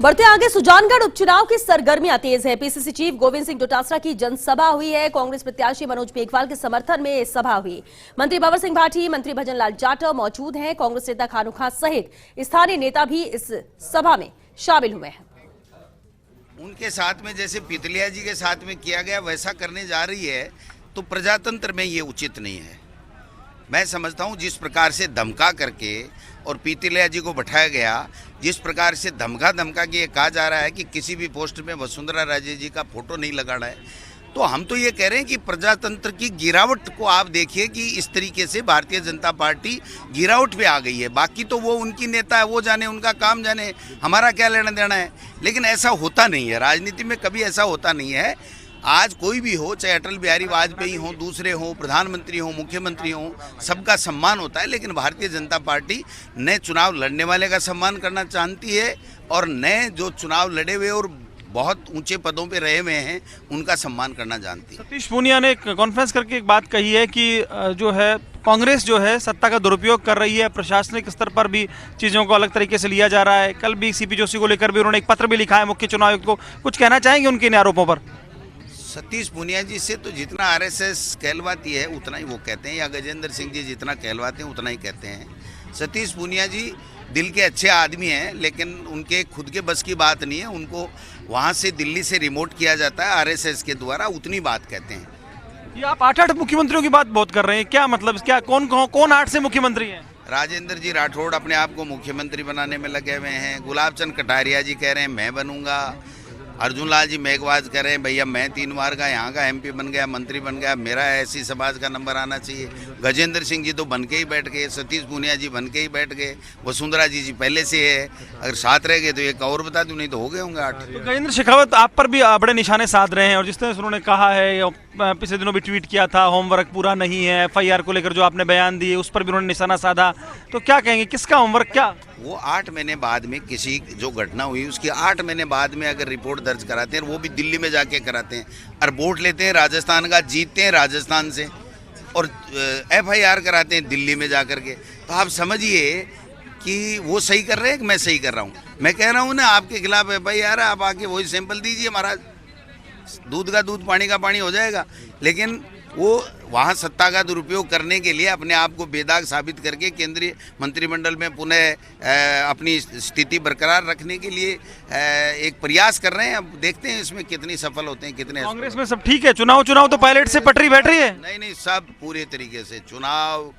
बढ़ते आगे, सुजानगढ़ उपचुनाव की सरगर्मियां तेज है। पीसीसी चीफ गोविंद सिंह डोटासरा की जनसभा हुई है। कांग्रेस प्रत्याशी मनोज मेघवाल के समर्थन में सभा हुई। मंत्री भंवर सिंह भाटी, मंत्री भजन लाल जाटव मौजूद हैं। कांग्रेस नेता खानू खां सहित स्थानीय नेता भी इस सभा में शामिल हुए हैं। उनके साथ में जैसे पितलिया जी के साथ में किया गया वैसा करने जा रही है तो प्रजातंत्र में ये उचित नहीं है। मैं समझता हूँ जिस प्रकार से धमका करके और पीतलिया जी को बैठाया गया, जिस प्रकार से धमका के ये कहा जा रहा है कि किसी भी पोस्ट में वसुंधरा राजे जी का फोटो नहीं लगाना है, तो हम तो ये कह रहे हैं कि प्रजातंत्र की गिरावट को आप देखिए कि इस तरीके से भारतीय जनता पार्टी गिरावट पे आ गई है। बाकी तो वो उनकी नेता है, वो जाने, उनका काम जाने, हमारा क्या लेना देना है। लेकिन ऐसा होता नहीं है, राजनीति में कभी ऐसा होता नहीं है। आज कोई भी हो, चाहे अटल बिहारी वाजपेयी हो, दूसरे हो, प्रधानमंत्री हो, मुख्यमंत्री हो, सबका सम्मान होता है। लेकिन भारतीय जनता पार्टी नए चुनाव लड़ने वाले का सम्मान करना चाहती है और नए जो चुनाव लड़े हुए और बहुत ऊंचे पदों पे रहे हुए हैं उनका सम्मान करना जानती है। सतीश पूनिया ने कॉन्फ्रेंस करके एक बात कही है कि जो है कांग्रेस जो है सत्ता का दुरुपयोग कर रही है, प्रशासनिक स्तर पर भी चीज़ों को अलग तरीके से लिया जा रहा है। कल भी सीपी जोशी को लेकर भी उन्होंने एक पत्र भी लिखा है मुख्य चुनाव आयुक्त को। कुछ कहना चाहेंगे उनके इन आरोपों पर? सतीश पूनिया जी से तो जितना आरएसएस कहलवाती है उतना ही वो कहते हैं, या गजेंद्र सिंह जी जितना कहलवाते हैं उतना ही कहते हैं। सतीश पूनिया जी दिल के अच्छे आदमी हैं, लेकिन उनके खुद के बस की बात नहीं है। उनको वहाँ से दिल्ली से रिमोट किया जाता है आरएसएस के द्वारा, उतनी बात कहते हैं। ये आप 8 मुख्यमंत्रियों की बात बहुत कर रहे हैं, क्या मतलब? क्या कौन 8 से मुख्यमंत्री हैं? राजेंद्र जी राठौड़ अपने आप को मुख्यमंत्री बनाने में लगे हुए हैं। गुलाब चंद कटारिया जी कह रहे हैं मैं बनूंगा। अर्जुन लाल जी मेघवाल कह रहे हैं भैया मैं 3 बार का यहाँ का एमपी बन गया, मंत्री बन गया, मेरा ऐसी समाज का नंबर आना चाहिए। गजेंद्र सिंह जी तो बन के ही बैठ गए, सतीश पूनिया जी बन के ही बैठ गए, वसुंधरा जी पहले से है। अगर साथ रह गए तो एक और बता दूं, नहीं तो हो गए होंगे 8। तो गजेंद्र शेखावत आप पर भी बड़े निशाने साध रहे हैं और जिस तरह से उन्होंने कहा है, पिछले दिनों भी ट्वीट किया था, होमवर्क पूरा नहीं है, एफआईआर को लेकर जो आपने बयान दिए उस पर भी उन्होंने निशाना साधा। तो क्या कहेंगे, किसका होमवर्क? क्या वो 8 महीने बाद में किसी जो घटना हुई उसकी 8 महीने बाद में अगर रिपोर्ट दर्ज कराते हैं, वो भी दिल्ली में जाके कराते हैं, और वोट लेते हैं राजस्थान का, जीतते हैं राजस्थान से, और एफआईआर कराते हैं दिल्ली में जा कर के, तो आप समझिए कि वो सही कर रहे हैं कि मैं सही कर रहा हूँ। मैं कह रहा हूँ ना, आपके खिलाफ एफआईआर है, आप आके वही सैंपल दीजिए महाराज, दूध का दूध पानी का पानी हो जाएगा। लेकिन वो वहाँ सत्ता का दुरुपयोग करने के लिए अपने आप को बेदाग साबित करके केंद्रीय मंत्रिमंडल में पुनः अपनी स्थिति बरकरार रखने के लिए एक प्रयास कर रहे हैं। अब देखते हैं इसमें कितनी सफल होते हैं, कितने। कांग्रेस में सब ठीक है? चुनाव तो पायलट से पटरी बैठ रही है? नहीं, सब पूरे तरीके से। चुनाव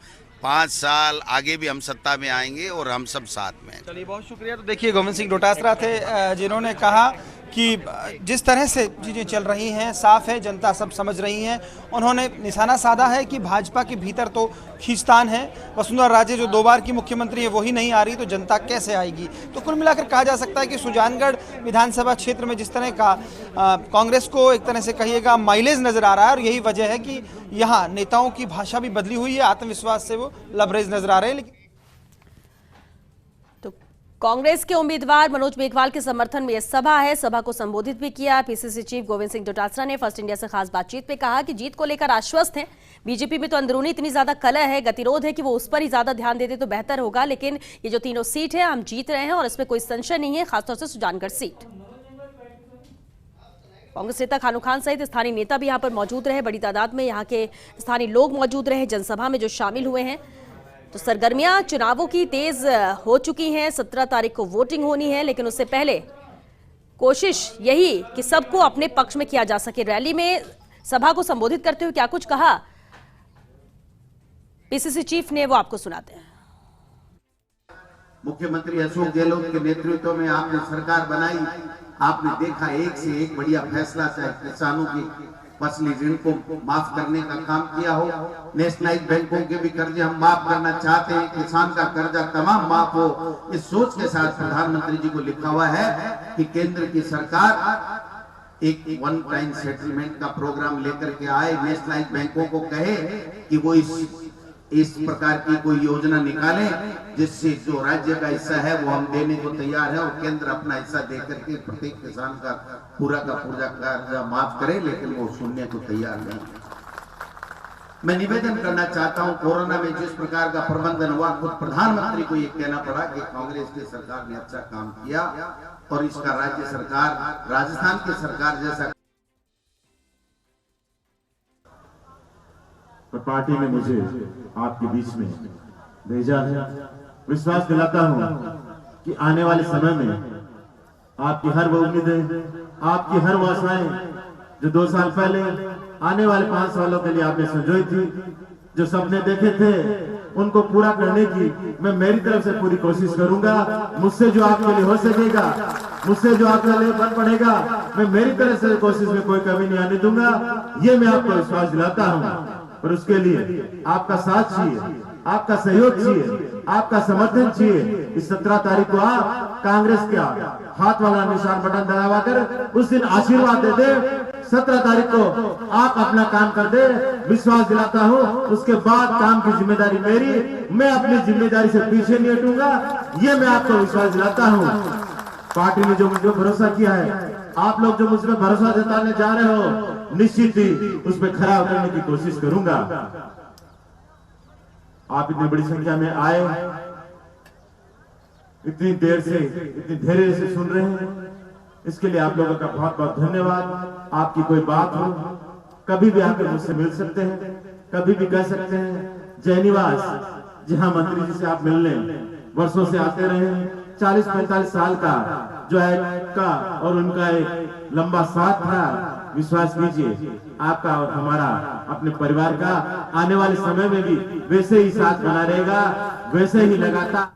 5 साल आगे भी हम सत्ता में आएंगे और हम सब साथ में। चलिए, बहुत शुक्रिया। तो देखिए, गोविंद सिंह डोटासरा थे जिन्होंने कहा कि जिस तरह से चीज़ें चल रही हैं साफ है, जनता सब समझ रही हैं। उन्होंने निशाना साधा है कि भाजपा के भीतर तो खींचतान है, वसुंधरा राजे जो 2 बार की मुख्यमंत्री है वही नहीं आ रही, तो जनता कैसे आएगी? तो कुल मिलाकर कहा जा सकता है कि सुजानगढ़ विधानसभा क्षेत्र में जिस तरह का कांग्रेस को एक तरह से कहिएगा माइलेज नजर आ रहा है, और यही वजह है कि यहाँ नेताओं की भाषा भी बदली हुई है, आत्मविश्वास से वो लबरेज नजर आ रहे हैं। लेकिन कांग्रेस के उम्मीदवार मनोज मेघवाल के समर्थन में यह सभा है। सभा को संबोधित भी किया। पीसीसी चीफ गोविंद सिंह डोटासरा ने फर्स्ट इंडिया से खास बातचीत में कहा कि जीत को लेकर आश्वस्त हैं। बीजेपी में तो अंदरूनी इतनी ज्यादा कलह है, गतिरोध है कि वो उस पर ही ज्यादा ध्यान देते तो बेहतर होगा। लेकिन ये जो 3 सीट है हम जीत रहे हैं और इसमें कोई संशय नहीं है, खासतौर से सुजानगढ़ सीट। कांग्रेस नेता खानू खान सहित स्थानीय नेता भी यहाँ पर मौजूद रहे। बड़ी तादाद में यहाँ के स्थानीय लोग मौजूद रहे जनसभा में जो शामिल हुए हैं। तो सरगर्मियां चुनावों की तेज हो चुकी हैं। 17 तारीख को वोटिंग होनी है, लेकिन उससे पहले कोशिश यही कि सबको अपने पक्ष में किया जा सके। रैली में सभा को संबोधित करते हुए क्या कुछ कहा पीसीसी चीफ ने, वो आपको सुनाते हैं। मुख्यमंत्री अशोक गहलोत के नेतृत्व में आपने सरकार बनाई, आपने देखा एक से एक बढ़िया फैसला, चाहे किसानों की फसली ऋण को माफ करने का काम किया हो, नेशनलाइज बैंकों के भी कर्जे हम माफ करना चाहते हैं, किसान का कर्जा तमाम माफ हो। इस सोच के साथ प्रधानमंत्री जी को लिखा हुआ है कि केंद्र की सरकार एक वन टाइम सेटलमेंट का प्रोग्राम लेकर के आए, नेशनलाइज बैंकों को कहे कि वो इस प्रकार की कोई योजना निकालें जिससे जो राज्य का हिस्सा है वो हम देने को तैयार है, और केंद्र अपना हिस्सा देकर के प्रत्येक किसान का पूरा कर्जा माफ करे, लेकिन वो सुनने को तैयार नहीं। मैं निवेदन करना चाहता हूं, कोरोना में जिस प्रकार का प्रबंधन हुआ, खुद प्रधानमंत्री को ये कहना पड़ा कि कांग्रेस की सरकार ने अच्छा काम किया। और इसका राज्य सरकार, राजस्थान की सरकार जैसा। और पार्टी ने मुझे आपके बीच में भेजा है। विश्वास दिलाता हूं कि आने वाले समय में आपकी हर वो उम्मीदें, आपकी हर वो आशाएं जो 2 साल पहले आने वाले 5 सालों के लिए आपने संजोई थी, जो सपने देखे थे, उनको पूरा करने की मैं मेरी तरफ से पूरी कोशिश करूंगा। मुझसे जो आपके लिए हो सकेगा, मुझसे जो आपके लिए बन पड़ेगा, मैं मेरी तरफ से कोशिश में कोई कमी नहीं आने दूंगा। ये मैं आपको विश्वास दिलाता हूं। और उसके लिए आपका साथ चाहिए, आपका सहयोग चाहिए, आपका समर्थन चाहिए। इस 17 तारीख को आप कांग्रेस का हाथ वाला निशान बटन दबाकर उस दिन आशीर्वाद दे दे। 17 तारीख को आप अपना काम कर दे, विश्वास दिलाता हूं। उसके बाद काम की जिम्मेदारी मेरी, मैं अपनी जिम्मेदारी से पीछे नहीं हटूंगा। ये मैं आपको विश्वास दिलाता हूं। पार्टी ने जो मुझे भरोसा किया है, आप लोग जो मुझ पर भरोसा जताने जा रहे हो, निश्चित ही उस पर खरा उतरने की कोशिश करूंगा। आप इतनी बड़ी संख्या में आए, इतनी देर से, इतनी धैर्य से सुन रहे हैं, इसके लिए आप लोगों का बहुत बहुत धन्यवाद। आपकी कोई बात हो, कभी भी आकर मुझसे मिल सकते हैं, कभी भी कह सकते हैं। जय निवास, जहां मंत्री जी से आप मिलने वर्षों से आते रहे, 40-45 साल का जो है का और उनका एक लंबा साथ था। विश्वास कीजिए, आपका और हमारा, अपने परिवार का आने वाले समय में भी वैसे ही साथ बना रहेगा, वैसे ही लगातार।